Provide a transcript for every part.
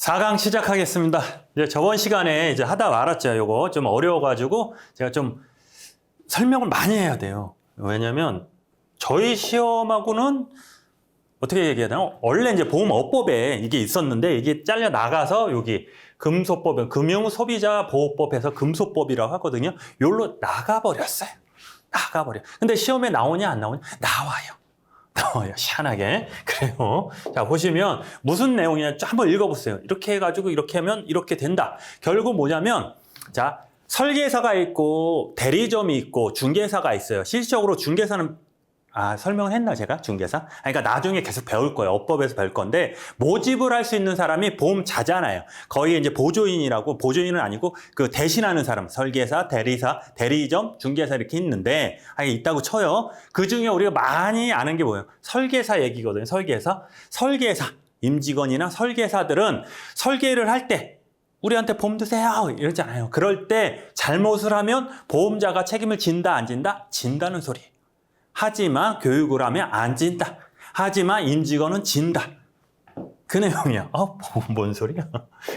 4강 시작하겠습니다. 이제 저번 시간에 이제 하다 말았죠. 요거 좀 어려워가지고 제가 좀 설명을 많이 해야 돼요. 왜냐면 저희 시험하고는 어떻게 얘기해야 되나? 원래 이제 보험업법에 이게 있었는데 이게 잘려 나가서 여기 금소법, 금융소비자보호법에서 금소법이라고 하거든요. 요로 나가버렸어요. 나가버려. 근데 시험에 나오냐 안 나오냐? 나와요. 희한하게. 그래요. 자, 보시면 무슨 내용이냐 한번 읽어보세요. 이렇게 해가지고 이렇게 하면 이렇게 된다. 결국 뭐냐면, 자, 설계사가 있고 대리점이 있고 중개사가 있어요. 실질적으로 중개사는 설명을 했나 제가? 중개사? 그러니까 나중에 계속 배울 거예요. 업법에서 배울 건데 모집을 할 수 있는 사람이 보험자잖아요. 거의 이제 보조인이라고, 보조인은 아니고 그 대신하는 사람, 설계사, 대리사, 대리점, 중개사 이렇게 있는데 있다고 쳐요. 그 중에 우리가 많이 아는 게 뭐예요? 설계사 얘기거든요. 설계사, 임직원이나 설계사들은 설계를 할 때 우리한테 보험 드세요 이러잖아요. 그럴 때 잘못을 하면 보험자가 책임을 진다 안 진다? 진다는 소리예요. 하지만 교육을 하면 안 진다. 하지만 임직원은 진다. 그 내용이야. 뭔 소리야?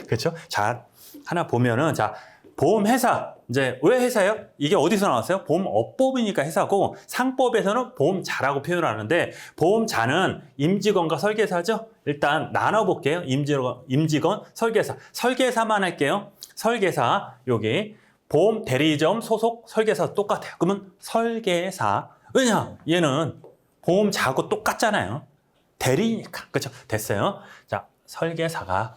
그렇죠? 자, 하나 보면은, 자, 보험회사. 이제 왜 회사예요? 이게 어디서 나왔어요? 보험업법이니까 회사고, 상법에서는 보험자라고 표현을 하는데, 보험자는 임직원과 설계사죠? 일단 나눠볼게요. 임직원, 설계사. 설계사만 할게요. 설계사, 여기. 보험 대리점 소속 설계사 똑같아요. 그러면 설계사. 왜냐? 얘는 보험자하고 똑같잖아요. 대리니까. 그렇죠? 됐어요. 자, 설계사가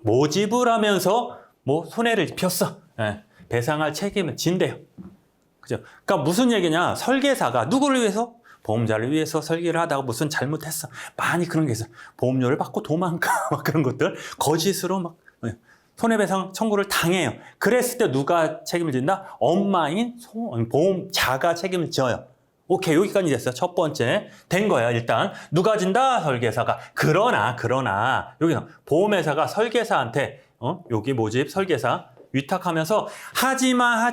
모집을 하면서 손해를 입혔어. 배상할 책임을 진대요. 그죠? 그러니까 무슨 얘기냐? 설계사가 누구를 위해서? 보험자를 위해서 설계를 하다가 무슨 잘못했어. 많이 그런 게 있어요. 보험료를 받고 도망가. 막 그런 것들. 거짓으로 막 손해배상 청구를 당해요. 그랬을 때 누가 책임을 진다? 엄마인 보험자가 책임을 져요. 오케이, 여기까지 됐어요. 첫 번째 된 거야. 일단 누가 진다? 설계사가. 그러나 여기는 보험회사가 설계사한테 여기 모집 설계사 위탁하면서 하지마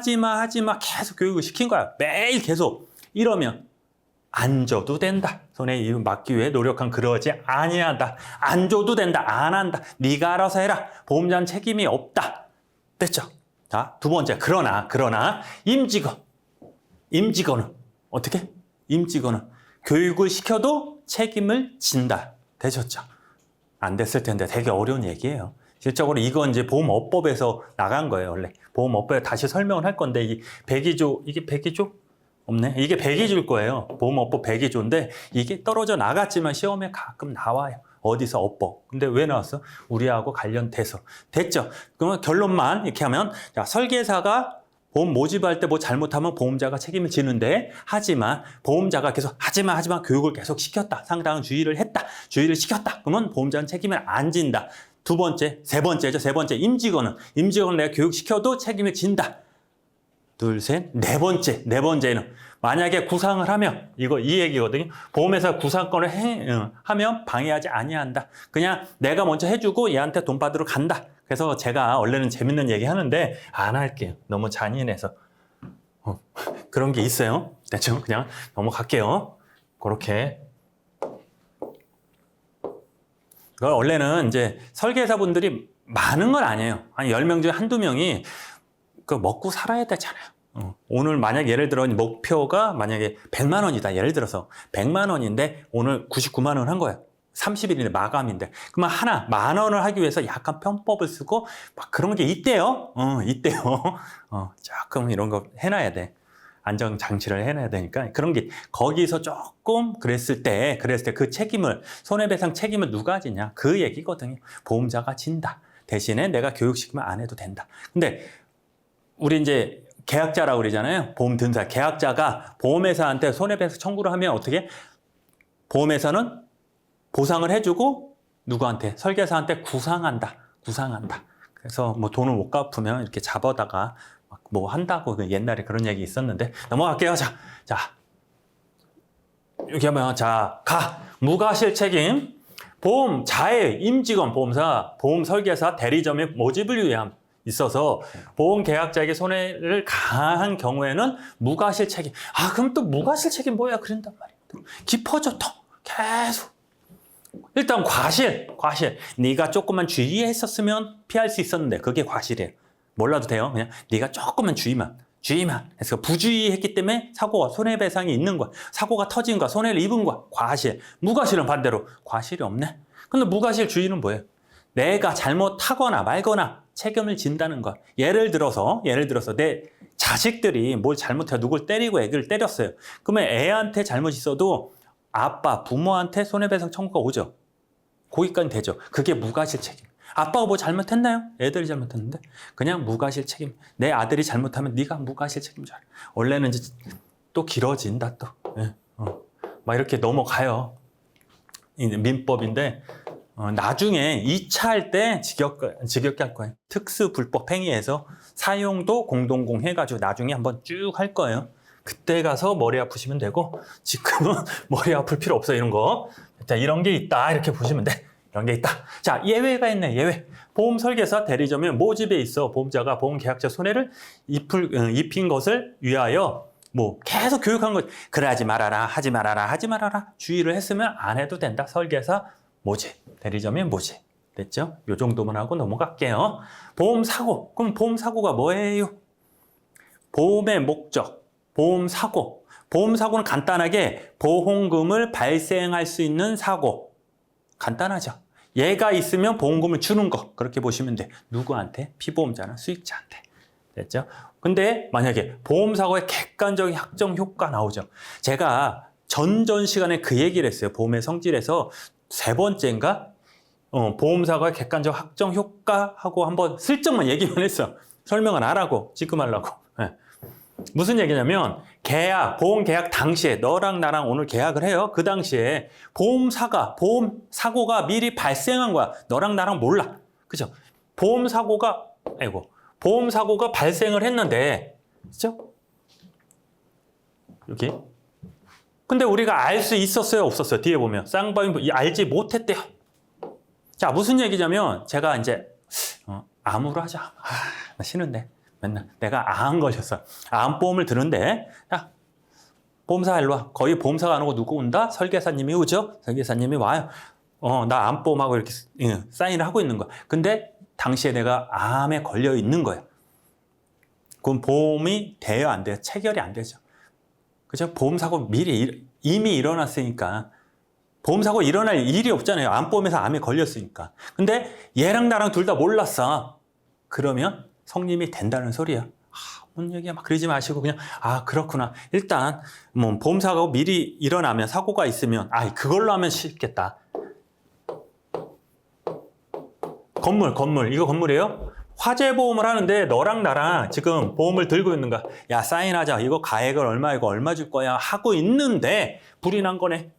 계속 교육을 시킨 거야. 매일 계속. 이러면 안 줘도 된다. 손해 막기 위해 노력한 그러지 아니한다. 안 줘도 된다. 안 한다. 네가 알아서 해라. 보험자는 책임이 없다. 됐죠? 자, 두 번째. 그러나 임직원은 어떻게? 임직원은 교육을 시켜도 책임을 진다. 되셨죠? 안 됐을 텐데 되게 어려운 얘기예요. 실적으로 이건 이제 보험업법에서 나간 거예요. 원래 보험업법에 다시 설명을 할 건데 이게 배기조 없네. 이게 배기조일 거예요. 보험업법 배기조인데 이게 떨어져 나갔지만 시험에 가끔 나와요. 어디서 업법. 근데 왜 나왔어? 우리하고 관련돼서. 됐죠? 그러면 결론만 이렇게 하면, 자, 설계사가 보험 모집할 때 잘못하면 보험자가 책임을 지는데, 하지만 보험자가 계속 하지마 교육을 계속 시켰다. 상당한 주의를 시켰다. 그러면 보험자는 책임을 안 진다. 두 번째, 세 번째 임직원은 내가 교육시켜도 책임을 진다. 둘, 셋, 네 번째는 만약에 구상을 하면 이 얘기거든요. 보험회사 구상권을 하면 방해하지 아니한다. 그냥 내가 먼저 해주고 얘한테 돈 받으러 간다. 그래서 제가 원래는 재밌는 얘기 하는데 안 할게요. 너무 잔인해서. 그런 게 있어요. 대충 그냥 넘어갈게요. 그렇게. 그걸 원래는 이제 설계사분들이 많은 건 아니에요. 한 10명 중에 한두 명이 먹고 살아야 되잖아요. 오늘 만약 예를 들어 목표가 만약에 100만 원이다. 예를 들어서 100만 원인데 오늘 99만 원 한 거예요. 30일인데 마감인데. 그러면 하나 10,000원을 하기 위해서 약간 편법을 쓰고 막 그런 게 있대요. 조금 이런 거 해놔야 돼. 안정 장치를 해놔야 되니까 그런 게 거기서 조금 그랬을 때 그 책임을 손해배상 책임을 누가 지냐 그 얘기거든요. 보험자가 진다. 대신에 내가 교육시키면 안 해도 된다. 근데 우리 이제 계약자라고 그러잖아요. 보험 등사. 계약자가 보험회사한테 손해배상 청구를 하면 어떻게? 보험회사는 보상을 해주고 누구한테? 설계사한테 구상한다. 그래서 돈을 못 갚으면 이렇게 잡아다가 한다고 옛날에 그런 얘기 있었는데 넘어갈게요. 자, 여기 하면 무과실 책임. 보험자의 임직원 보험사, 보험 설계사, 대리점의 모집을 위함. 있어서 보험계약자에게 손해를 가한 경우에는 무과실 책임. 그럼 또 무과실 책임 뭐야? 그런단 말이야. 깊어져 더 계속. 일단 과실. 네가 조금만 주의했었으면 피할 수 있었는데 그게 과실이에요. 몰라도 돼요. 그냥 네가 조금만 주의만. 그래서 부주의했기 때문에 사고가 손해배상이 있는 거야. 사고가 터진 거야. 손해를 입은 거야. 과실. 무과실은 반대로 과실이 없네. 근데 무과실 주의는 뭐예요? 내가 잘못하거나 말거나 책임을 진다는 거야. 예를 들어서 내 자식들이 뭘 잘못해 누굴 때리고 애를 때렸어요. 그러면 애한테 잘못 있어도 아빠, 부모한테 손해배상 청구가 오죠. 거기까지 되죠. 그게 무과실 책임. 아빠가 뭐 잘못했나요? 애들이 잘못했는데 그냥 무과실 책임. 내 아들이 잘못하면 네가 무과실 책임져라. 원래는 이제 또 길어진다 또. 예. 막 이렇게 넘어가요. 민법인데 나중에 2차 할 때 지겹게 할 거예요. 특수불법 행위에서 사용도 공동공 해가지고 나중에 한번 쭉 할 거예요. 그때 가서 머리 아프시면 되고 지금은 머리 아플 필요 없어 이런 거. 자, 이런 게 있다 이렇게 보시면 돼. 이런 게 있다. 자, 예외가 있네. 예외. 보험 설계사 대리점에 모집에 있어 보험자가 보험계약자 손해를 입힌 것을 위하여 뭐 계속 교육한 거 그래 하지 말아라 하지 말아라 주의를 했으면 안 해도 된다. 설계사 모집, 대리점에 모집. 됐죠? 요 정도만 하고 넘어갈게요. 보험사고. 그럼 보험사고가 뭐예요? 보험의 목적, 보험사고. 보험사고는 간단하게 보험금을 발생할 수 있는 사고. 간단하죠? 얘가 있으면 보험금을 주는 거. 그렇게 보시면 돼. 누구한테? 피보험자나 수익자한테. 됐죠? 근데 만약에 보험사고의 객관적인 확정 효과 나오죠. 제가 전 시간에 그 얘기를 했어요. 보험의 성질에서 3번째인가? 보험사고의 객관적 확정 효과하고 한번 슬쩍만 얘기만 했어. 설명은 안 하고 지금 하려고. 네. 무슨 얘기냐면 보험계약 당시에 너랑 나랑 오늘 계약을 해요. 그 당시에 보험사고가 미리 발생한 거야. 너랑 나랑 몰라. 그죠? 보험사고가 발생을 했는데, 그죠? 여기. 근데 우리가 알 수 있었어요? 없었어요? 뒤에 보면. 쌍방이 알지 못했대요. 자, 무슨 얘기냐면, 제가 이제, 암으로 하자. 나 싫은데. 맨날. 내가 암 걸렸어. 암보험을 드는데, 야, 보험사 일로 와. 거의 보험사가 안 오고 누구 온다? 설계사님이 오죠? 설계사님이 와요. 나 암보험하고 이렇게 사인을 하고 있는 거야. 근데 당시에 내가 암에 걸려 있는 거야. 그럼 보험이 돼요? 안 돼요? 체결이 안 되죠. 그죠? 보험사고 이미 일어났으니까. 보험사고 일어날 일이 없잖아요. 암보험에서 암에 걸렸으니까. 근데 얘랑 나랑 둘 다 몰랐어. 그러면 성립이 된다는 소리야. 뭔 얘기야? 막 그러지 마시고 그냥 그렇구나. 일단 뭐 보험사고 미리 일어나면 사고가 있으면 그걸로 하면 쉽겠다. 건물 이거 건물이에요? 화재보험을 하는데 너랑 나랑 지금 보험을 들고 있는 거야. 야, 사인하자. 이거 가액을 얼마, 이거 얼마 줄 거야 하고 있는데 불이 난 거네.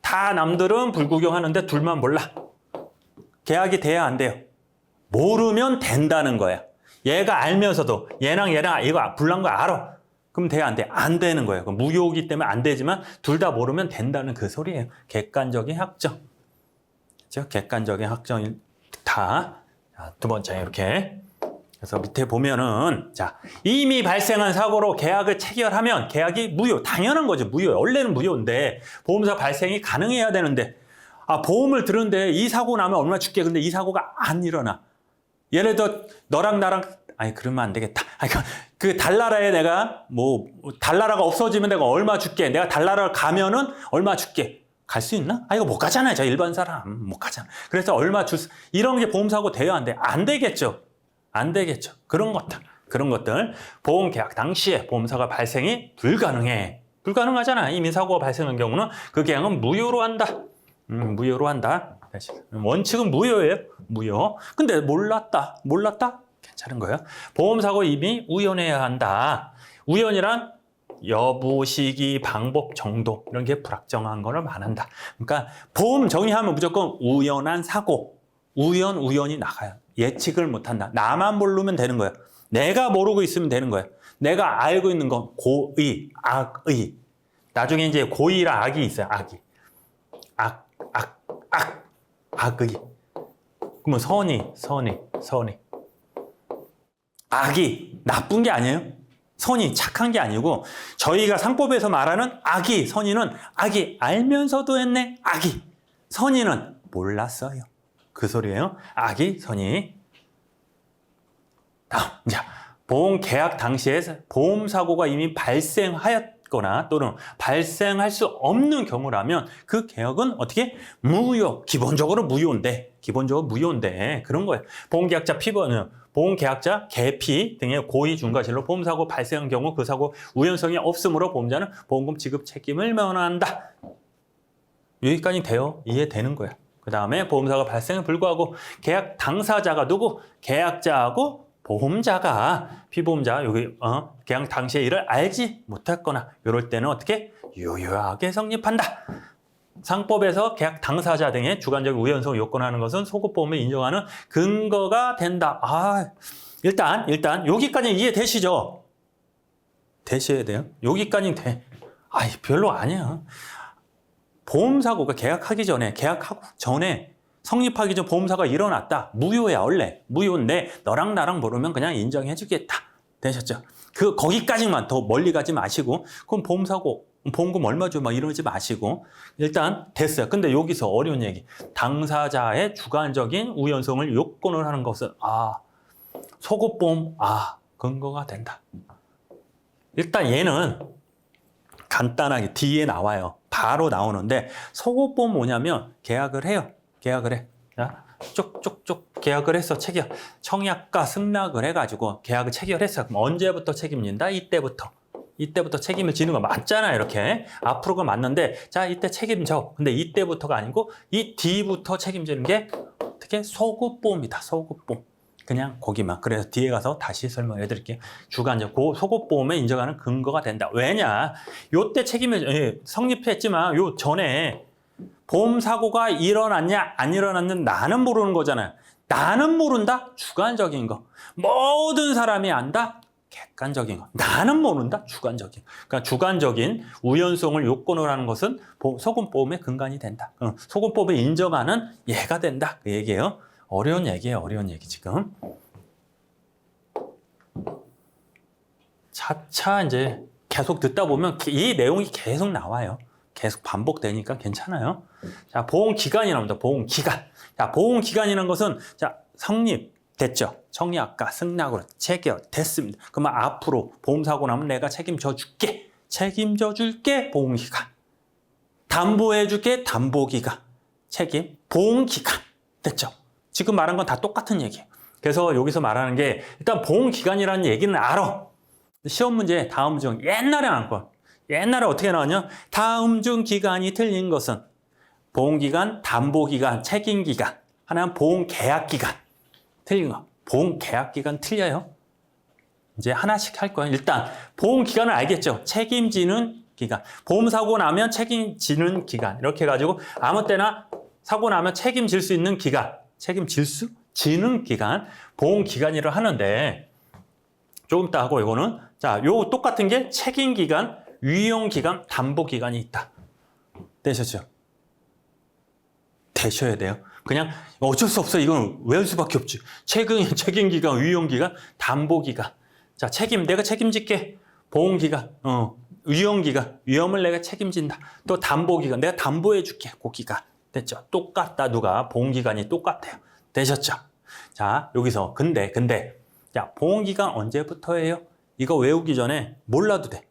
다 남들은 불구경하는데 둘만 몰라. 계약이 돼야 안 돼요? 모르면 된다는 거야. 얘가 알면서도 얘랑 이거 불난 거 알아. 그럼 돼야 안 돼? 안 되는 거예요. 무효이기 때문에 안 되지만 둘 다 모르면 된다는 그 소리예요. 객관적인 확정. 그렇죠? 객관적인 확정이 다. 자, 두 번째 이렇게. 그래서 밑에 보면은 이미 발생한 사고로 계약을 체결하면 계약이 무효. 당연한 거죠. 무효. 원래는 무효인데 보험사 발생이 가능해야 되는데 보험을 들은데 이 사고 나면 얼마 줄게. 근데 이 사고가 안 일어나. 예를 들어 너랑 나랑 그러면 안 되겠다. 그 달나라에 내가 달나라가 없어지면 내가 얼마 줄게. 내가 달나라를 가면은 얼마 줄게. 갈 수 있나? 이거 못 가잖아요. 저 일반 사람 못 가잖아. 그래서 얼마 이런 게 보험사고 돼요? 안 돼? 안 되겠죠. 안 되겠죠. 그런 것들 보험 계약 당시에 보험사가 발생이 불가능해. 불가능하잖아. 이미 사고가 발생한 경우는 그 계약은 무효로 한다. 무효로 한다. 원칙은 무효예요. 무효. 근데 몰랐다. 괜찮은 거예요. 보험사고 이미 우연해야 한다. 우연이란 여부, 시기, 방법, 정도 이런 게 불확정한 거를 말한다. 그러니까 보험 정의하면 무조건 우연한 사고, 우연이 나가요. 예측을 못한다. 나만 모르면 되는 거예요. 내가 모르고 있으면 되는 거예요. 내가 알고 있는 건 고의, 악의. 나중에 이제 고의랑 악이 있어요. 악의. 악의. 그러면 선의. 악이 나쁜 게 아니에요. 선이 착한 게 아니고 저희가 상법에서 말하는 악이, 선의는 악이 알면서도 했네. 악이. 선의는 몰랐어요. 그 소리예요. 아기 선의. 다음, 자, 보험 계약 당시에 보험 사고가 이미 발생하였거나 또는 발생할 수 없는 경우라면 그 계약은 어떻게? 무효. 기본적으로 무효인데 그런 거예요. 보험계약자 피보는 보험계약자 개피 등의 고의 중과실로 보험사고 발생한 경우 그 사고 우연성이 없으므로 보험자는 보험금 지급 책임을 면한다. 여기까지 돼요. 이해되는 거야. 그 다음에 보험사고 발생에 불구하고 계약 당사자가 누구? 계약자하고 보험자가 피보험자 여기 계약 당시에 이를 알지 못했거나 이럴 때는 어떻게? 유효하게 성립한다. 상법에서 계약 당사자 등의 주관적 우연성을 요건하는 것은 소급보험을 인정하는 근거가 된다. 일단 여기까지 이해되시죠? 되셔야 돼요. 여기까지 돼. 별로 아니야. 보험사고가 계약하기 전에 성립하기 전 보험사고가 일어났다. 무효야 원래. 무효인데 너랑 나랑 모르면 그냥 인정해 주겠다. 되셨죠? 거기까지만 더 멀리 가지 마시고 그럼 보험사고 보험금 얼마 줘? 막 이러지 마시고 일단 됐어요. 근데 여기서 어려운 얘기. 당사자의 주관적인 우연성을 요건을 하는 것은 소급보험 근거가 된다. 일단 얘는 간단하게 뒤에 나와요. 바로 나오는데 소급보험 뭐냐면 계약을 해요. 계약을 해. 자, 쪽쪽쪽 계약을 해서 청약과 승낙을 해가지고 계약을 체결했어. 그럼 언제부터 책임진다? 이때부터 책임을 지는 거 맞잖아. 이렇게 앞으로가 맞는데 자 이때 책임져. 근데 이때부터가 아니고 이 뒤부터 책임지는 게 어떻게? 소급보험이다. 소급보험. 그냥 거기만. 그래서 뒤에 가서 다시 설명해 드릴게요. 주관적 소급보험에 인정하는 근거가 된다. 왜냐? 요때 책임을 성립했지만 요 전에 보험사고가 일어났냐 안 일어났냐 나는 모르는 거잖아요. 나는 모른다? 주관적인 거. 모든 사람이 안다? 객관적인 거. 나는 모른다? 주관적인 거. 그러니까 주관적인 우연성을 요건으로 하는 것은 소급보험의 근간이 된다. 소급보험을 인정하는 예가 된다. 그 얘기예요. 어려운 얘기예요. 어려운 얘기 지금. 차차 이제 계속 듣다 보면 이 내용이 계속 나와요. 계속 반복되니까 괜찮아요. 자, 보험기간이랍니다. 보험기간. 자, 보험기간이라는 것은 자, 성립됐죠. 청약과 승낙으로 체결됐습니다. 그러면 앞으로 보험사고 나면 내가 책임져 줄게. 보험기간. 담보해 줄게. 담보기간. 보험기간. 됐죠. 지금 말한 건 다 똑같은 얘기예요. 그래서 여기서 말하는 게 일단 보험기간이라는 얘기는 알아. 시험 문제 다음 중 옛날에 나왔고 옛날에 어떻게 나왔냐? 다음 중 기간이 틀린 것은 보험기간, 담보기간, 책임기간. 하나는 보험계약기간. 틀린 거. 보험계약기간 틀려요. 이제 하나씩 할 거예요. 일단 보험기간을 알겠죠? 책임지는 기간. 보험사고 나면 책임지는 기간. 이렇게 해가지고 아무 때나 사고 나면 책임질 수 있는 기간. 지는 기간. 보험기간이라 하는데 조금 이따 하고 이거는 자, 요 똑같은 게 책임기간, 유용기간, 담보기간이 있다. 되셨죠? 되셔야 돼요. 그냥 어쩔 수 없어. 이건 외울 수밖에 없지. 책임기간, 유용기간, 담보기간. 자, 내가 책임질게. 보험기간, 유용기간, 위험을 내가 책임진다. 또 담보기간, 내가 담보해줄게. 그 기간. 됐죠? 똑같다. 누가? 보험기간이 똑같아요. 되셨죠? 자, 여기서 근데 자, 보험기간 언제부터예요? 이거 외우기 전에 몰라도 돼.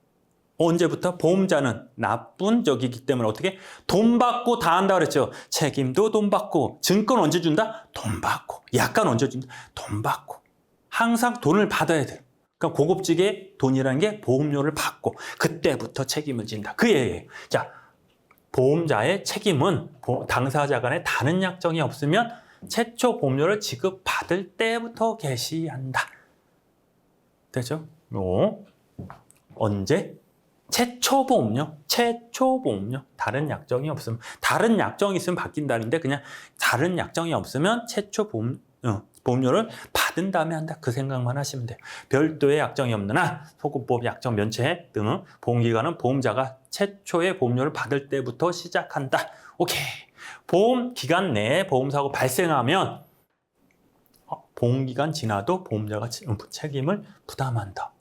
언제부터? 보험자는 나쁜 적이기 때문에 어떻게? 돈 받고 다 한다 그랬죠. 책임도 돈 받고. 증권 언제 준다? 돈 받고. 약관 언제 준다? 돈 받고. 항상 돈을 받아야 돼. 그러니까 고급지게 돈이라는 게 보험료를 받고 그때부터 책임을 진다. 그 얘기예요. 자, 보험자의 책임은 당사자 간에 다른 약정이 없으면 최초 보험료를 지급받을 때부터 개시한다. 되죠? 언제? 최초 보험료. 다른 약정이 없으면. 다른 약정이 있으면 바뀐다는데 그냥 다른 약정이 없으면 최초 보험료를 받은 다음에 한다. 그 생각만 하시면 돼요. 별도의 약정이 없는 한 소급보험 약정 면책 등 보험기간은 보험자가 최초의 보험료를 받을 때부터 시작한다. 오케이. 보험기간 내에 보험사고 발생하면 보험기간 지나도 보험자가 책임을 부담한다.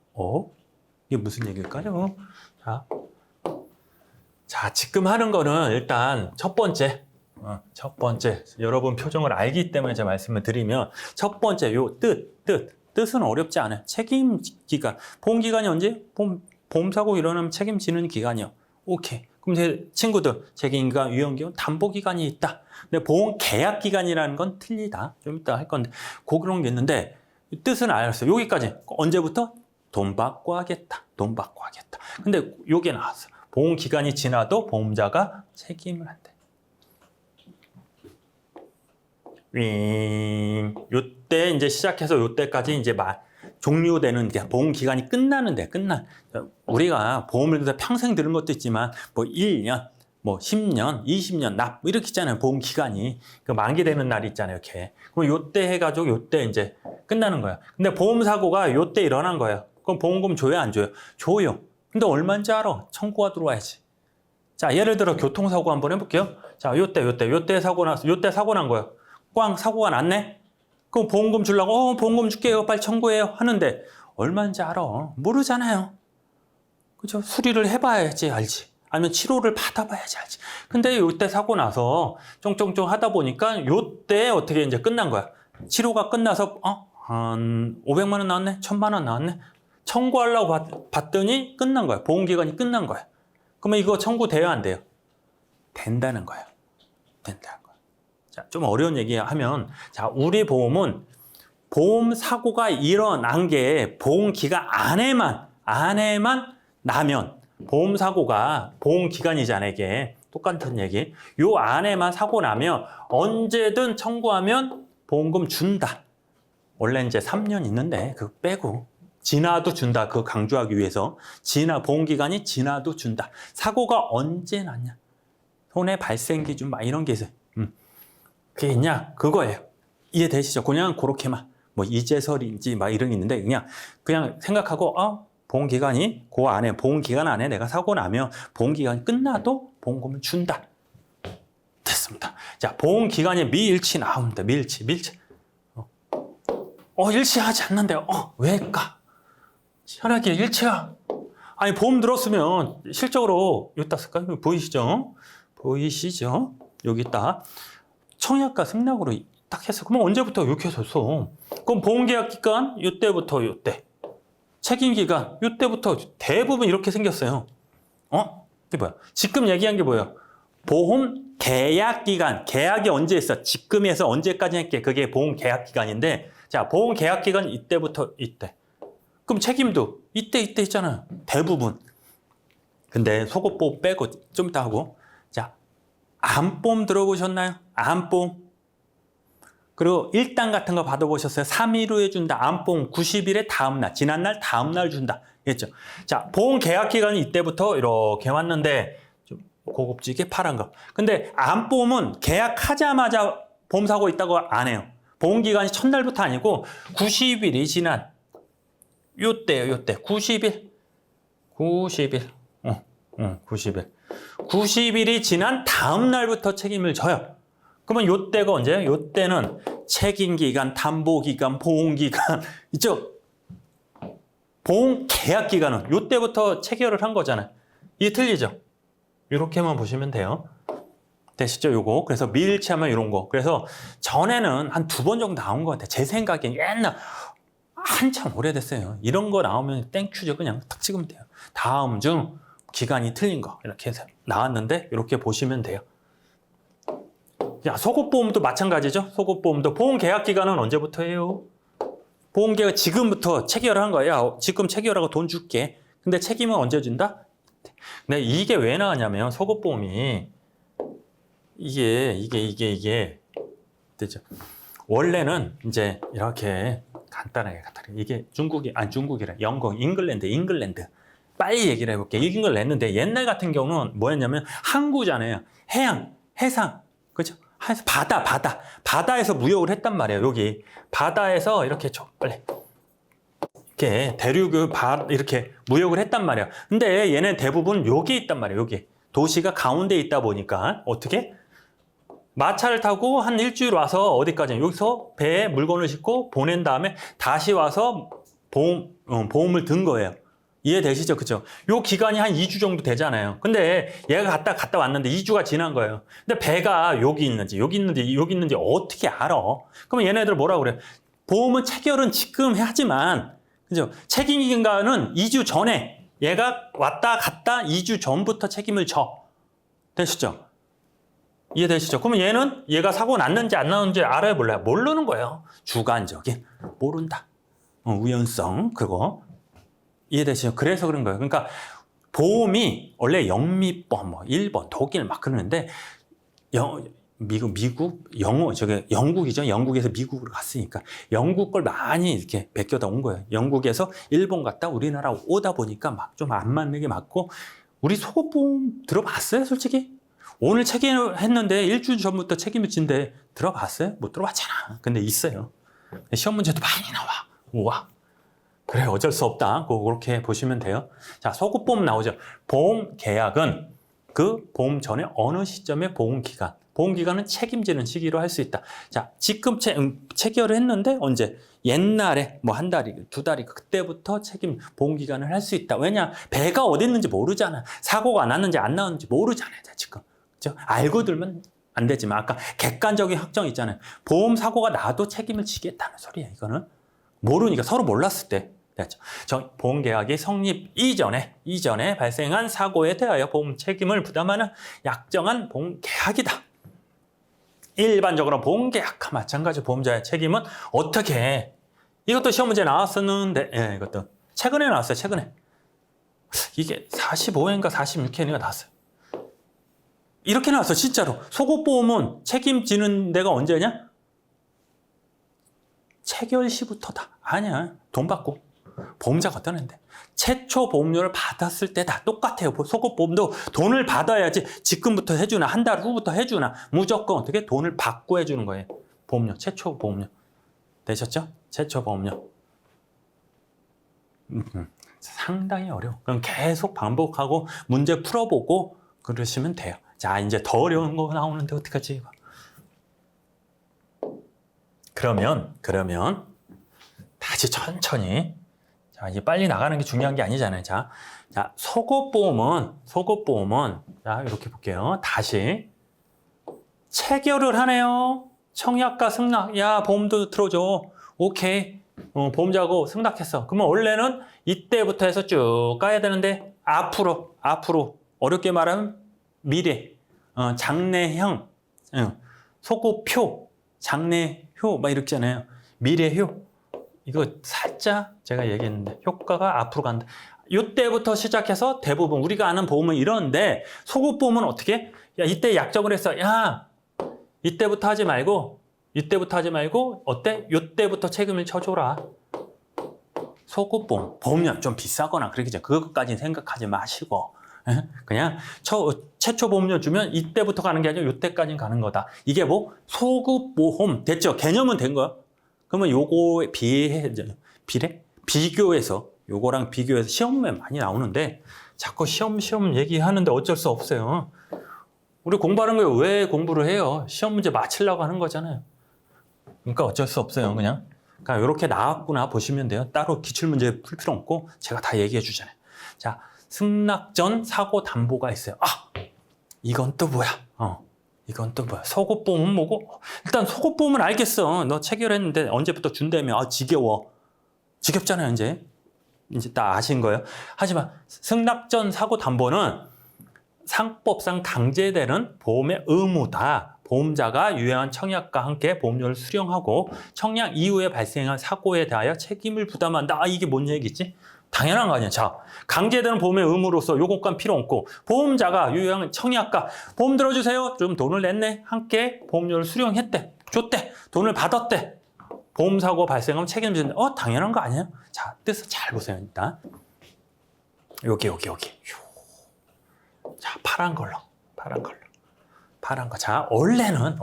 이게 무슨 얘기일까요? 자, 지금 하는 거는 일단 첫 번째 첫 번째, 여러분 표정을 알기 때문에 제가 말씀을 드리면, 첫 번째, 요 뜻은 어렵지 않아요. 책임 기간. 보험 기간이 언제? 보험 사고 일어나면 책임지는 기간이요. 오케이. 그럼 제 친구들, 책임기간, 위험기간, 담보기간이 있다. 근데 보험 계약 기간이라는 건 틀리다. 좀 이따 할 건데, 그런 게 있는데, 뜻은 알았어요. 여기까지. 언제부터? 돈 받고 하겠다. 돈 받고 하겠다. 근데 요게 나왔어. 보험 기간이 지나도 보험자가 책임을 한대. 요때 이제 시작해서 요때까지 이제 종료되는 게 보험 기간이 끝나는데 우리가 보험을 들어서 평생 들은 것도 있지만 뭐 1년, 뭐 10년, 20년 납 이렇게 있잖아요. 보험 기간이 그 만기되는 날이 있잖아요. 이렇게. 그럼 요때 해가지고 요때 이제 끝나는 거야. 근데 보험 사고가 요때 일어난 거예요. 그럼 보험금 줘요, 안 줘요? 줘요. 근데 얼마인지 알아? 청구가 들어와야지. 자, 예를 들어 교통사고 한번 해볼게요. 자, 요때 사고 난 거예요. 꽝 사고가 났네? 그럼 보험금 주려고 보험금 줄게요. 빨리 청구해요. 하는데 얼마인지 알아? 모르잖아요. 그죠? 수리를 해봐야지 알지. 아니면 치료를 받아봐야지 알지. 근데 요때 사고 나서 쫑쫑쫑 하다 보니까 요때 어떻게 이제 끝난 거야. 치료가 끝나서 한 500만 원 나왔네? 1000만 원 나왔네? 청구하려고 봤더니 끝난 거야. 보험기간이 끝난 거야. 그러면 이거 청구돼요, 안 돼요? 된다는 거야. 된다. 자, 좀 어려운 얘기하면, 자, 우리 보험은 보험 사고가 일어난 게 보험 기간 안에만 나면, 보험 사고가 보험 기간이잖아요, 이게. 똑같은 얘기. 요 안에만 사고 나면 언제든 청구하면 보험금 준다. 원래 이제 3년 있는데, 그거 빼고. 지나도 준다. 그거 강조하기 위해서. 보험 기간이 지나도 준다. 사고가 언제 났냐? 손해 발생 기준, 막 이런 게 있어요. 그게 있냐? 그거예요. 이해되시죠? 그냥 그렇게만. 뭐 이재설인지 막 이런 게 있는데 그냥 생각하고 보험 기간 안에 내가 사고 나면 보험 기간이 끝나도 보험금을 준다. 됐습니다. 자, 보험 기간에 미일치 나옵니다. 미일치. 일치하지 않는데 왜일까? 희한하게 일치야. 아니 보험 들었으면 실적으로 여기다 쓸까요? 보이시죠? 여기 있다. 청약과 승낙으로 딱 했어. 그럼 언제부터 이렇게 했었어? 그럼 보험계약 기간 이때부터 이때. 책임기간 이때부터 대부분 이렇게 생겼어요. 이게 뭐야? 지금 얘기한 게 뭐예요? 보험 계약 기간. 계약이 언제 있어? 지금에서 언제까지 할게? 그게 보험 계약 기간인데, 자, 보험 계약 기간 이때부터 이때. 그럼 책임도 이때 있잖아요. 대부분. 근데 속옷보험 빼고 좀 이따 하고. 자, 암보험 들어보셨나요? 암보험. 그리고 일당 같은 거 받아보셨어요? 3일 후에 준다. 암보험 90일의 다음날, 지난날 다음날 준다. 했죠. 자, 보험 계약 기간이 이때부터 이렇게 왔는데 좀 고급지게 파란 거. 근데 암보험은 계약하자마자 보험사고 있다고 안 해요. 보험 기간이 첫날부터 아니고 90일이 지난 요때요. 90일. 90일이 지난 다음 날부터 책임을 져요. 그러면 요때가 언제예요? 요때는 책임기간, 담보기간, 보험기간 있죠? 보험 계약기간은 요때부터 체결을 한 거잖아요. 이게 틀리죠? 이렇게만 보시면 돼요. 되시죠? 요거. 그래서 미일치하면 이런 거. 그래서 전에는 한 2번 정도 나온 것 같아요. 제 생각엔 옛날 한참 오래됐어요. 이런 거 나오면 땡큐죠. 그냥 딱 찍으면 돼요. 다음 중 기간이 틀린 거 이렇게 해서 나왔는데 이렇게 보시면 돼요. 야, 속옷보험도 마찬가지죠. 속옷보험도 보험 계약 기간은 언제부터 해요? 보험 계약 지금부터 체결한 거야. 지금 체결하고 돈 줄게. 근데 책임은 언제 준다? 근데 이게 왜 나왔냐면 속옷보험이 이게 되죠. 원래는 이제 이렇게 간단하게 이게 중국이래. 영국, 잉글랜드. 빨리 얘기를 해볼게요. 이걸 냈는데 옛날 같은 경우는 뭐였냐면 항구잖아요. 해상, 그죠? 바다에서 무역을 했단 말이에요. 여기 바다에서 이렇게 빨리 이렇게 대륙을 이렇게 무역을 했단 말이에요. 근데 얘는 대부분 여기 있단 말이에요. 여기 도시가 가운데 있다 보니까 어떻게? 마차를 타고 한 일주일 와서 어디까지? 여기서 배에 물건을 싣고 보낸 다음에 다시 와서 보험을 든 거예요. 이해되시죠? 그죠? 요 기간이 한 2주 정도 되잖아요. 근데 얘가 갔다 왔는데 2주가 지난 거예요. 근데 배가 여기 있는지 어떻게 알아? 그러면 얘네들 뭐라고 그래? 보험은 체결은 지금 하지만, 그죠? 책임기간은 2주 전에 얘가 왔다 갔다 2주 전부터 책임을 져. 되시죠? 이해되시죠? 그러면 얘가 사고 났는지 안 났는지 알아요, 몰라요? 모르는 거예요. 주관적인. 모른다. 우연성, 그거. 이해되시죠? 그래서 그런 거예요. 그러니까 보험이 원래 영미법, 뭐 일본, 독일 막 그러는데 영국이죠. 영국에서 미국으로 갔으니까 영국 걸 많이 이렇게 베껴다 온 거예요. 영국에서 일본 갔다 우리나라 오다 보니까 막 좀 안 맞는 게 맞고. 우리 속옷보험 들어봤어요, 솔직히? 오늘 체결했는데 일주일 전부터 책임을 진대. 들어봤어요? 못 들어봤잖아. 근데 있어요. 시험 문제도 많이 나와. 우와. 그래, 어쩔 수 없다. 그렇게 보시면 돼요. 자, 소급보험 나오죠. 보험 계약은 그 보험 전에 어느 시점에 보험기간. 보험기간은 책임지는 시기로 할 수 있다. 자, 지금 체결을 했는데 언제? 옛날에 뭐 한 달이, 두 달이 그때부터 보험기간을 할 수 있다. 왜냐? 배가 어디 있는지 모르잖아. 사고가 났는지 안 났는지 모르잖아요, 지금. 그죠? 알고 들면 안 되지만 아까 객관적인 확정 있잖아요. 보험 사고가 나도 책임을 지겠다는 소리예요, 이거는. 모르니까 서로 몰랐을 때. 보험계약이 성립 이전에 발생한 사고에 대하여 보험 책임을 부담하는 약정한 보험계약이다. 일반적으로 보험계약과 마찬가지 보험자의 책임은 어떻게 해? 이것도 시험 문제 나왔었는데, 예, 이것도 최근에 나왔어요. 최근에 이게 45회인가 46회인가 나왔어요. 이렇게 나왔어, 진짜로. 속옷보험은 책임지는 데가 언제냐? 체결 시부터다. 아니야, 돈 받고 보험자가 떠낸대. 최초 보험료를 받았을 때 다 똑같아요. 속옷보험도 돈을 받아야지. 지금부터 해주나 한 달 후부터 해주나 무조건 어떻게 돈을 받고 해주는 거예요. 보험료, 최초 보험료. 되셨죠? 최초 보험료. 상당히 어려워. 그럼 계속 반복하고 문제 풀어보고 그러시면 돼요. 자, 이제 더 어려운 거 나오는데 어떡하지? 그러면 다시 천천히. 자, 이제 빨리 나가는 게 중요한 게 아니잖아요. 자, 속옷보험은 자, 이렇게 볼게요. 다시 체결을 하네요. 청약과 승낙. 야, 보험도 들어줘. 오케이. 보험자고 승낙했어. 그러면 원래는 이때부터 해서 쭉 가야 되는데 앞으로 어렵게 말하면 미래, 장래형, 속옷표, 장래효 막 이렇잖아요. 미래효. 이거 살짝 제가 얘기했는데 효과가 앞으로 간다. 이때부터 시작해서 대부분 우리가 아는 보험은 이런데 속옷보험은 어떻게? 야, 이때 약정을 했어. 야, 이때부터 하지 말고 어때? 이때부터 책임을 져줘라. 속옷보험, 보험료 좀 비싸거나 그렇겠죠. 그것까지는 생각하지 마시고 그냥 최초 보험료 주면 이때부터 가는 게 아니라 이때까지는 가는 거다. 이게 뭐 소급보험 됐죠? 개념은 된 거야. 그러면 요거에 비교해서 요거랑 비교해서 시험에 많이 나오는데 자꾸 시험 얘기하는데 어쩔 수 없어요. 우리 공부하는 거에 왜 공부를 해요? 시험 문제 맞추려고 하는 거잖아요. 그러니까 어쩔 수 없어요. 그러니까 이렇게 나왔구나 보시면 돼요. 따로 기출문제 풀 필요 없고 제가 다 얘기해 주잖아요. 자, 승낙 전 사고 담보가 있어요. 이건 또 뭐야? 이건 또 뭐야? 속옷보험은 뭐고? 일단 속옷보험은 알겠어. 너 체결했는데 언제부터 준다며? 지겹잖아요, 이제 다 아신 거예요. 하지만 승낙 전 사고 담보는 상법상 강제되는 보험의 의무다. 보험자가 유효한 청약과 함께 보험료를 수령하고 청약 이후에 발생한 사고에 대하여 책임을 부담한다. 이게 뭔 얘기지? 당연한 거 아니야. 자, 강제되는 보험의 의무로서 요것과는 필요 없고 보험자가 유효한 청약과 보험 들어주세요. 좀 돈을 냈네. 함께 보험료를 수령했대. 줬대. 돈을 받았대. 보험사고 발생하면 책임진다. 당연한 거 아니에요? 자, 뜻을 잘 보세요. 일단 여기. 자, 파란 걸로. 자, 원래는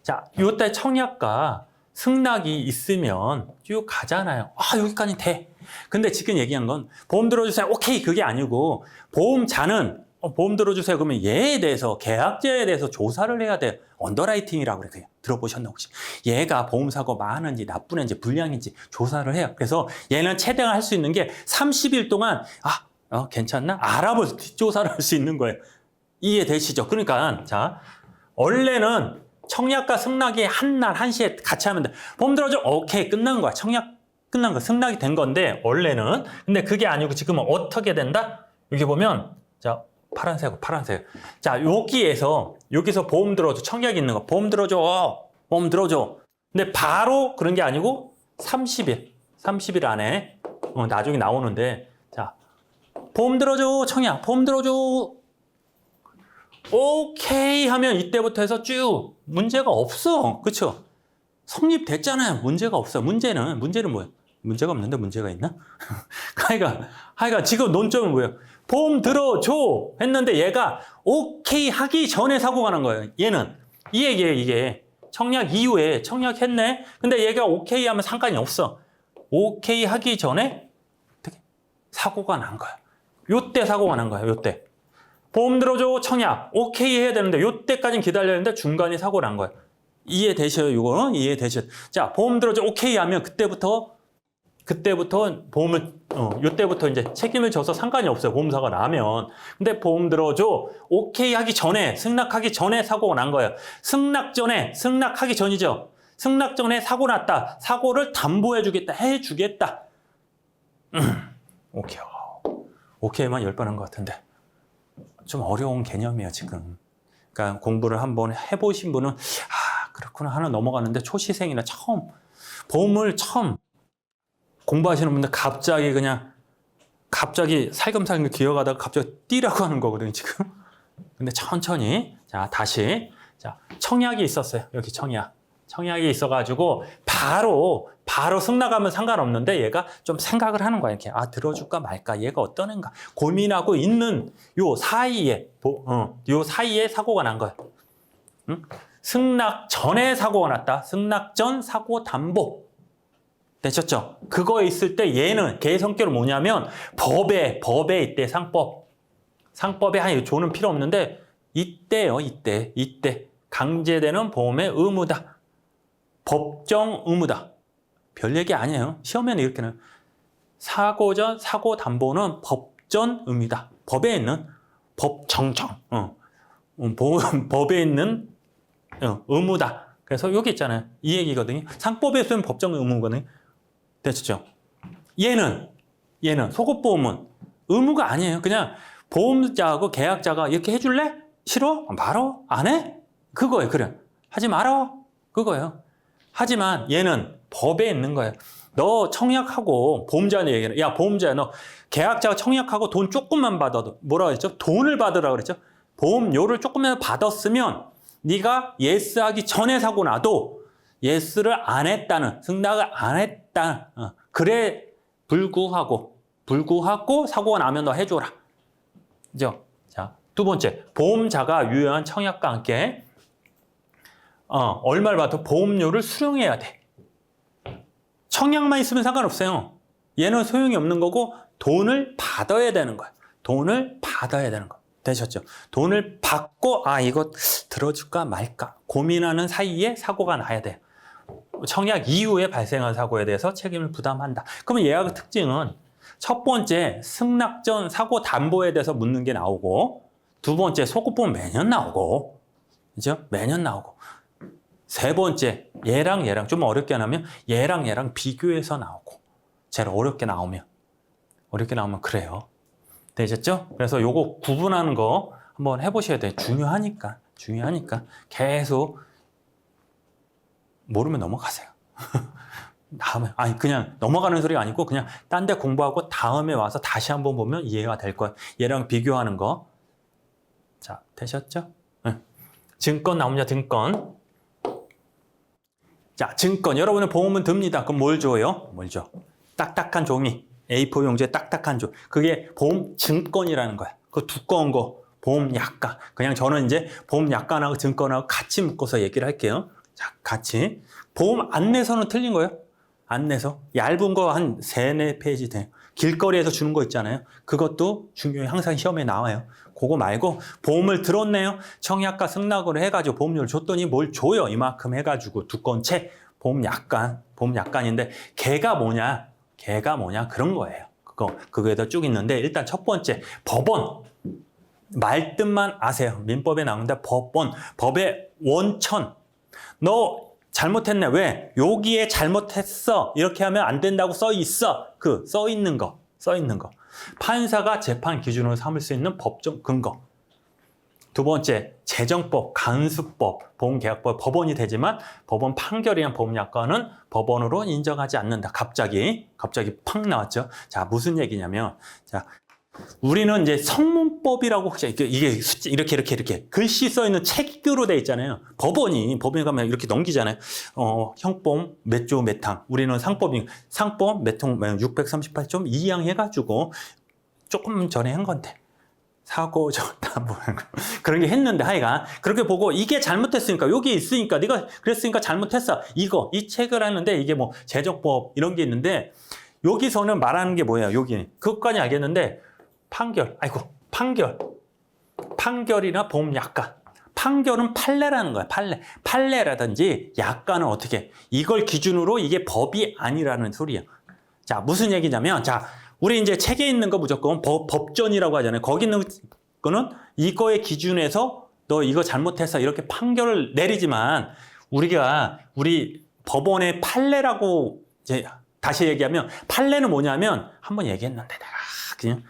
자, 요때 청약과 승낙이 있으면 쭉 가잖아요. 여기까지 돼. 근데 지금 얘기한 건 보험 들어주세요. 오케이, 그게 아니고 보험자는 보험 들어주세요. 그러면 얘에 대해서, 계약자에 대해서 조사를 해야 돼요. 언더라이팅이라고 그래요. 들어보셨나 혹시? 얘가 보험사고 많은지 나쁜지 불량인지 조사를 해요. 그래서 얘는 최대한 할 수 있는 게 30일 동안 괜찮나? 알아볼 뒷조사를 할 수 있는 거예요. 이해되시죠? 그러니까 자, 원래는 청약과 승낙이 한날 한시에 같이 하면 돼. 보험 들어줘. 오케이, 끝난 거야. 청약 끝난 거, 승낙이 된 건데 원래는. 근데 그게 아니고 지금은 어떻게 된다? 여기 보면 자, 파란색. 자, 여기서 보험 들어줘. 청약이 있는 거. 보험 들어줘. 근데 바로 그런 게 아니고 30일 안에 나중에 나오는데, 자, 보험 들어줘. 청약. 보험 들어줘. 오케이 하면 이때부터 해서 쭉 문제가 없어. 그쵸? 성립됐잖아요. 문제가 없어. 문제는 뭐예요? 문제가 없는데 문제가 있나? 하여간 지금 논점은 뭐예요? 보험 들어줘 했는데 얘가 오케이 하기 전에 사고가 난 거예요. 얘는 이 얘기예요. 이게 청약 이후에 청약했네. 근데 얘가 오케이 하면 상관이 없어. 오케이 하기 전에 사고가 난 거야. 요때 사고가 난 거야. 요때 보험 들어줘 청약 오케이 해야 되는데 요때까지는 기다려야 되는데 중간에 사고 난 거야. 이해되셔요? 이거는 이해되셔요? 자, 보험 들어줘 오케이 하면 그때부터 보험을 요때부터 이제 책임을 져서 상관이 없어요. 보험사가 나면. 근데 보험 들어줘 오케이 하기 전에, 승낙하기 전에 사고가 난 거예요. 승낙하기 전이죠. 승낙 전에 사고 났다. 사고를 담보해 주겠다. 해 주겠다. 오케이만 10번 한 것 같은데 좀 어려운 개념이에요, 지금. 그러니까 공부를 한번 해보신 분은 그렇구나 하나 넘어가는데, 초시생이나 보험을 처음 공부하시는 분들 갑자기 살금살금 기어가다가 갑자기 뛰라고 하는 거거든요, 지금. 근데 천천히. 자, 다시. 자, 청약이 있었어요. 여기 청약이 있어가지고 바로 승낙하면 상관없는데 얘가 좀 생각을 하는 거야. 이렇게 들어줄까 말까, 얘가 어떤 애인가 고민하고 있는 요 사이에 사고가 난 거야. 응? 승낙 전에 사고가 났다. 승낙 전 사고 담보. 되셨죠? 그거에 있을 때 얘는 걔의 성격은 뭐냐면 법에 있대. 상법에 조는 필요 없는데 이때요. 이때 강제되는 보험의 의무다. 법정 의무다. 별 얘기 아니에요. 시험에는 이렇게는 사고 전 사고 담보는 법전 의무다. 법에 있는 법에 있는 의무다. 그래서 여기 있잖아요. 이 얘기거든요. 상법에 쓰면 법정 의무거든요. 됐죠? 얘는 속옷보험은 의무가 아니에요. 그냥 보험자하고 계약자가 이렇게 해줄래? 싫어? 말어? 안 해? 그거예요. 그래. 하지 말어? 그거예요. 하지만 얘는 법에 있는 거예요. 너 청약하고 보험자한테 얘기해. 야, 보험자야, 너 계약자가 청약하고 돈 조금만 받아도 뭐라고 했죠? 돈을 받으라고 그랬죠? 보험료를 조금만 받았으면 네가 예스하기 전에 사고 나도 예스를 안 했다는, 승낙을 안 했다. 그래 불구하고 사고가 나면 너 해줘라. 그죠? 자, 두 번째, 보험자가 유효한 청약과 함께 얼마를 받아도 보험료를 수령해야 돼. 청약만 있으면 상관없어요. 얘는 소용이 없는 거고 돈을 받아야 되는 거야. 되셨죠? 돈을 받고 이거 들어줄까 말까 고민하는 사이에 사고가 나야 돼요. 청약 이후에 발생한 사고에 대해서 책임을 부담한다. 그러면 예약 특징은 첫 번째, 승낙 전 사고 담보에 대해서 묻는 게 나오고, 두 번째, 속옷보험 매년 나오고, 그죠? 매년 나오고. 세 번째, 얘랑 좀 어렵게 하면 얘랑 비교해서 나오고, 제일 어렵게 나오면 그래요. 되셨죠? 그래서 요거 구분하는 거 한번 해보셔야 돼요. 중요하니까 계속 모르면 넘어가세요. 다음에 그냥 넘어가는 소리가 아니고 그냥 딴 데 공부하고 다음에 와서 다시 한번 보면 이해가 될 거예요. 얘랑 비교하는 거. 자, 되셨죠? 네. 증권 나옵니다. 증권. 자, 증권. 여러분은 보험은 듭니다. 그럼 뭘 줘요? 딱딱한 종이. A4 용지에 딱딱한 종. 그게 보험 증권이라는 거야. 그 두꺼운 거. 보험 약관. 그냥 저는 이제 보험 약관하고 증권하고 같이 묶어서 얘기를 할게요. 자, 보험 안내서는 틀린 거예요. 안내서. 얇은 거 한 3-4페이지 돼요. 길거리에서 주는 거 있잖아요. 그것도 중요해. 항상 시험에 나와요. 그거 말고 보험을 들었네요. 청약과 승낙으로 해가지고 보험료를 줬더니 뭘 줘요. 이만큼 해가지고 두꺼운 책. 보험 약관인데 걔가 뭐냐 그런 거예요. 그거에다 쭉 있는데 일단 첫 번째 법원. 말뜻만 아세요. 민법에 나오는데 법의 원천. 너 잘못했네. 왜? 여기에 잘못했어. 이렇게 하면 안 된다고 써 있어. 써 있는 거. 판사가 재판 기준으로 삼을 수 있는 법적 근거. 두 번째, 재정법, 간수법, 보험계약법, 법원이 되지만 법원 판결이나 보험약관은 법원으로 인정하지 않는다. 갑자기 팍 나왔죠. 자, 무슨 얘기냐면, 자, 우리는 이제 성문법이라고 이게 숫자 이렇게 글씨 써 있는 책으로 돼 있잖아요. 법원에 가면 이렇게 넘기잖아요. 형법 몇 조 몇 항. 우리는 상법 몇 통 638.2항 해가지고 조금 전에 한 건데 사고 저다 뭐 그런 게 했는데 하여간 그렇게 보고 이게 잘못했으니까 여기 있으니까 네가 그랬으니까 잘못했어. 이 책을 하는데 이게 뭐 재정법 이런 게 있는데 여기서는 말하는 게 뭐예요? 여기 그것까지 알겠는데. 판결이나 보험약관. 판결은 판례라는 거야. 판례라든지 약관은 어떻게 이걸 기준으로 이게 법이 아니라는 소리야. 자, 무슨 얘기냐면, 자, 우리 이제 책에 있는 거 무조건 법전이라고 하잖아요. 거기 있는 거는 이거의 기준에서 너 이거 잘못했어 이렇게 판결을 내리지만 우리 법원의 판례라고 이제 다시 얘기하면 판례는 뭐냐면 한번 얘기했는데 내가 그냥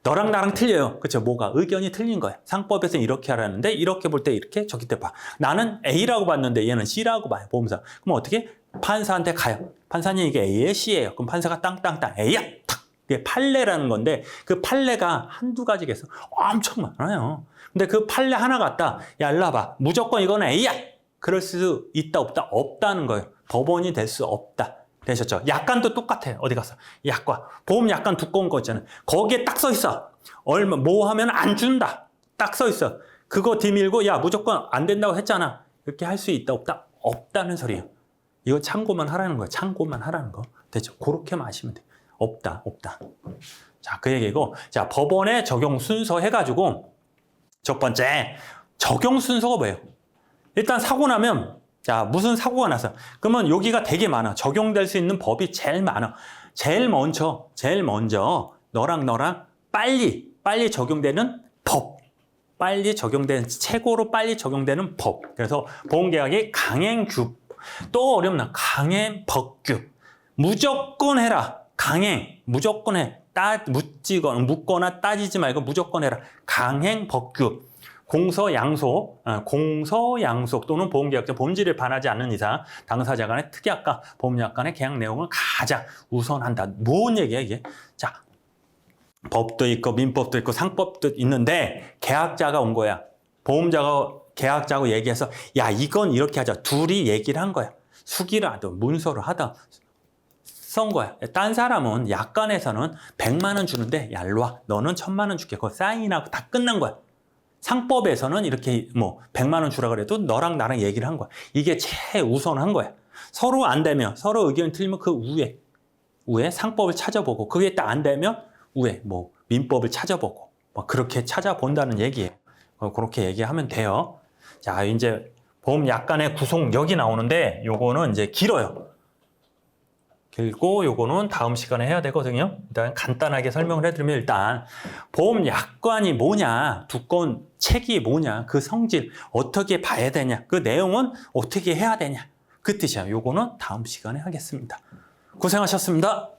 너랑 나랑 틀려요. 그렇죠? 뭐가? 의견이 틀린 거야. 상법에서는 이렇게 하라는데 이렇게 볼 때 이렇게 저기 때 봐. 나는 A라고 봤는데 얘는 C라고 봐요. 보험사. 그럼 어떻게? 판사한테 가요. 판사님 이게 A예요? C예요? 그럼 판사가 땅땅땅 A야! 탁! 이게 판례라는 건데 그 판례가 한두 가지겠어. 엄청 많아요. 근데 그 판례 하나 갖다 야 일로 와봐. 무조건 이건 A야! 그럴 수 있다 없다? 없다는 거예요. 법원이 될 수 없다. 되셨죠? 약관도 똑같아요. 어디 가서 약관, 보험 약관 두꺼운 거 있잖아요. 거기에 딱 써 있어. 얼마 뭐 하면 안 준다. 딱 써 있어. 그거 뒤밀고 야 무조건 안 된다고 했잖아. 이렇게 할 수 있다 없다? 없다는 소리예요. 이거 참고만 하라는 거예요. 참고만 하라는 거. 됐죠? 그렇게만 하시면 돼요. 없다. 자, 그 얘기고. 자, 법원의 적용 순서 해가지고 첫 번째 적용 순서가 뭐예요? 일단 사고 나면 자, 무슨 사고가 났어. 그러면 여기가 되게 많아. 적용될 수 있는 법이 제일 많아. 제일 먼저 너랑 빨리 적용되는 법. 최고로 빨리 적용되는 법. 그래서 보험계약이 강행규. 또 어렵나? 강행법규. 무조건 해라. 무조건 해. 묻거나 따지지 말고 무조건 해라. 강행법규. 공서양속 또는 보험계약자 본질을 반하지 않는 이상 당사자 간의 특약과 보험약 간의 계약 내용을 가장 우선한다. 뭔 얘기야 이게? 자, 법도 있고 민법도 있고 상법도 있는데 계약자가 온 거야. 보험자가 계약자하고 얘기해서 야 이건 이렇게 하자. 둘이 얘기를 한 거야. 수기를 하든 문서를 하든 쓴 거야. 딴 사람은 약관에서는 100만 원 주는데 야 일로 와. 너는 1000만 원 줄게. 그거 사인하고 다 끝난 거야. 상법에서는 이렇게 100만 원 주라 그래도 너랑 나랑 얘기를 한 거야. 이게 최우선한 거야. 서로 안 되면 서로 의견이 틀리면 그 위에 상법을 찾아보고 그게 딱 안 되면 위에 민법을 찾아보고 그렇게 찾아본다는 얘기예요. 그렇게 얘기하면 돼요. 자, 이제 보험 약관의 구성 여기 나오는데 요거는 이제 길어요. 길고 요거는 다음 시간에 해야 되거든요. 일단 간단하게 설명을 해드리면 일단 보험 약관이 뭐냐, 두꺼운 책이 뭐냐, 그 성질 어떻게 봐야 되냐, 그 내용은 어떻게 해야 되냐 그 뜻이야. 요거는 다음 시간에 하겠습니다. 고생하셨습니다.